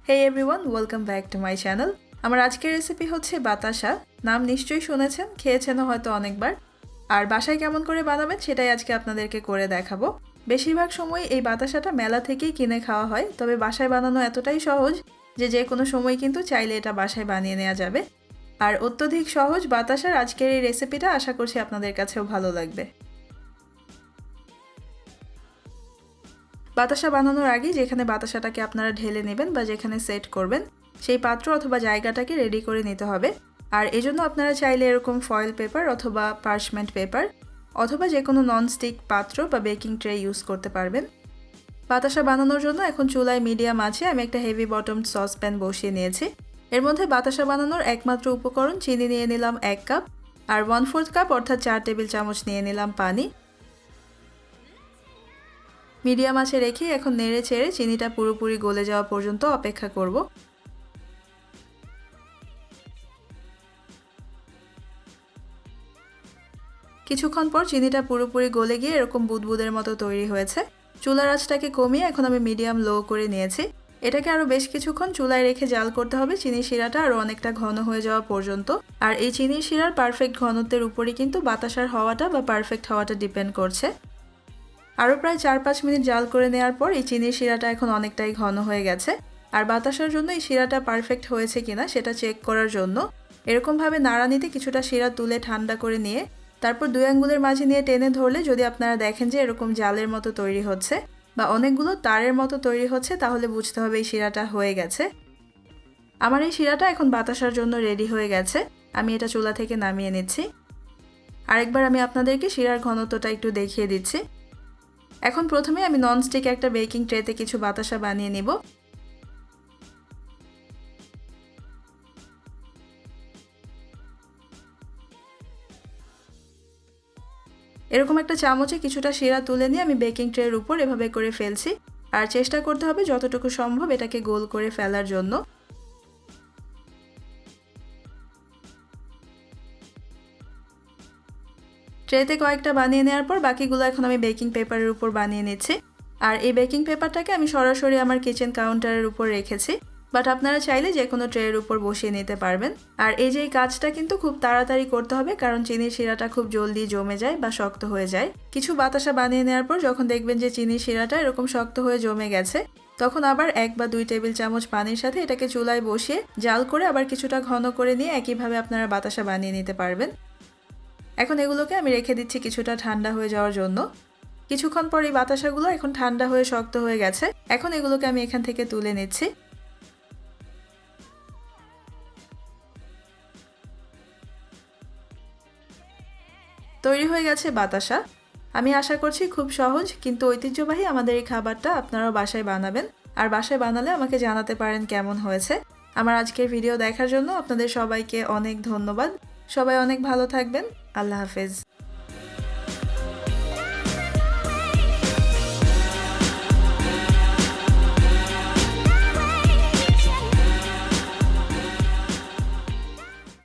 Hey everyone, welcome back to my channel. আমার আজকের recipe হচ্ছে বাতাসা। নাম নিশ্চয়ই শুনেছেন, খেয়েছেনও হয়তো অনেকবার। আর বাসায় কেমন করে বানাবেন সেটাই আজকে আপনাদেরকে করে দেখাবো। বেশিরভাগ সময় এই বাতাসাটা মেলা থেকেই কিনে খাওয়া হয়, তবে বাসায় বানানো এতটাই সহজ যে কোনো সময় কিন্তু চাইলে এটা বাসায় বানিয়ে নেওয়া যাবে। আর অত্যধিক সহজ বাতাসার আজকের এই রেসিপিটা আশা করছি আপনাদের কাছেও ভালো লাগবে। বাতাসা বানানোর আগে যেখানে বাতাসাটাকে আপনারা ঢেলে নেবেন বা যেখানে সেট করবেন সেই পাত্র অথবা জায়গাটাকে রেডি করে নিতে হবে। আর এজন্য আপনারা চাইলে এরকম ফয়েল পেপার অথবা পার্চমেন্ট পেপার অথবা যে কোনো ননস্টিক পাত্র বা বেকিং ট্রে ইউজ করতে পারবেন। বাতাসা বানানোর জন্য এখন চুলায় মিডিয়াম আছে আমি একটা হেভি বটমড সসপ্যান বসিয়ে নিয়েছি। এর মধ্যে বাতাসা বানানোর একমাত্র উপকরণ চিনি নিয়ে নিলাম 1 কাপ, আর 1/4 কাপ অর্থাৎ 4 টেবিল চামচ নিয়ে নিলাম পানি। মিডিয়াম আঁচে রেখে এখন নেড়ে চেড়ে চিনিটা পুরোপুরি গলে যাওয়া পর্যন্ত অপেক্ষা করব। কিছুক্ষণ পর চিনিটা পুরোপুরি গলে গিয়ে এরকম বুদবুদের মতো তৈরি হয়েছে। চুলার আঁচটাকে কমিয়ে এখন আমি মিডিয়াম লো করে নিয়েছি। এটাকে আরও বেশ কিছুক্ষণ চুলায় রেখে জাল করতে হবে চিনির শিরাটা আরও অনেকটা ঘন হয়ে যাওয়া পর্যন্ত। আর এই চিনির শিরার পারফেক্ট ঘনত্বের উপরই কিন্তু বাতাসার হওয়াটা বা পারফেক্ট হওয়াটা ডিপেন্ড করছে। আরও প্রায় 4-5 মিনিট জাল করে নেওয়ার পর এই চিনির শিরাটা এখন অনেকটাই ঘন হয়ে গেছে। আর বাতাসার জন্য এই শিরাটা পারফেক্ট হয়েছে কিনা সেটা চেক করার জন্য এরকমভাবে নাড়ানিতে কিছুটা শিরা তুলে ঠান্ডা করে নিয়ে তারপর 2 আঙ্গুলের মাঝে নিয়ে টেনে ধরলে যদি আপনারা দেখেন যে এরকম জালের মতো তৈরি হচ্ছে বা অনেকগুলো তারের মতো তৈরি হচ্ছে তাহলে বুঝতে হবে এই শিরাটা হয়ে গেছে। আমার এই শিরাটা এখন বাতাসার জন্য রেডি হয়ে গেছে। আমি এটা চুলা থেকে নামিয়ে নিচ্ছি। আরেকবার আমি আপনাদেরকে শিরার ঘনত্বটা একটু দেখিয়ে দিচ্ছি। এখন প্রথমে আমি ননস্টিক একটা বেকিং ট্রেতে কিছু বাতাসা বানিয়ে নিব। এরকম একটা চামচে কিছুটা শিরা তুলে নিয়ে আমি বেকিং ট্রের উপর এভাবে করে ফেলছি। আর চেষ্টা করতে হবে যতটুকু সম্ভব এটাকে গোল করে ফেলার জন্য। ট্রেতে কয়েকটা বানিয়ে নেওয়ার পর বাকিগুলো এখন আমি বেকিং পেপারের উপর বানিয়ে নিচ্ছি। আর এই বেকিং পেপারটাকে আমি সরাসরি আমার কিচেন কাউন্টারের উপর রেখেছি, বাট আপনারা চাইলে যে কোনো ট্রের উপর বসিয়ে নিতে পারবেন। আর এই যে কাজটা কিন্তু খুব তাড়াতাড়ি করতে হবে কারণ চিনির শিরাটা খুব জলদি জমে যায় বা শক্ত হয়ে যায়। কিছু বাতাসা বানিয়ে নেওয়ার পর যখন দেখবেন যে চিনির শিরাটা এরকম শক্ত হয়ে জমে গেছে তখন আবার 1 বা 2 টেবিল চামচ পানির সাথে এটাকে চুলায় বসিয়ে জাল করে আবার কিছুটা ঘন করে নিয়ে একইভাবে আপনারা বাতাসা বানিয়ে নিতে পারবেন। এখন এগুলোকে আমি রেখে দিচ্ছি কিছুটা ঠান্ডা হয়ে যাওয়ার জন্য। কিছুক্ষণ পর এই বাতাসাগুলো এখন ঠান্ডা হয়ে শক্ত হয়ে গেছে। এখন এগুলোকে আমি এখান থেকে তুলে নিচ্ছি। তৈরি হয়ে গেছে বাতাসা। আমি আশা করছি খুব সহজ কিন্তু ঐতিহ্যবাহী আমাদের এই খাবারটা আপনারাও বাসায় বানাবেন। আর বাসায় বানালে আমাকে জানাতে পারেন কেমন হয়েছে। আমার আজকের ভিডিও দেখার জন্য আপনাদের সবাইকে অনেক ধন্যবাদ। সবাই অনেক ভালো থাকবেন। আল্লাহ হাফেজ।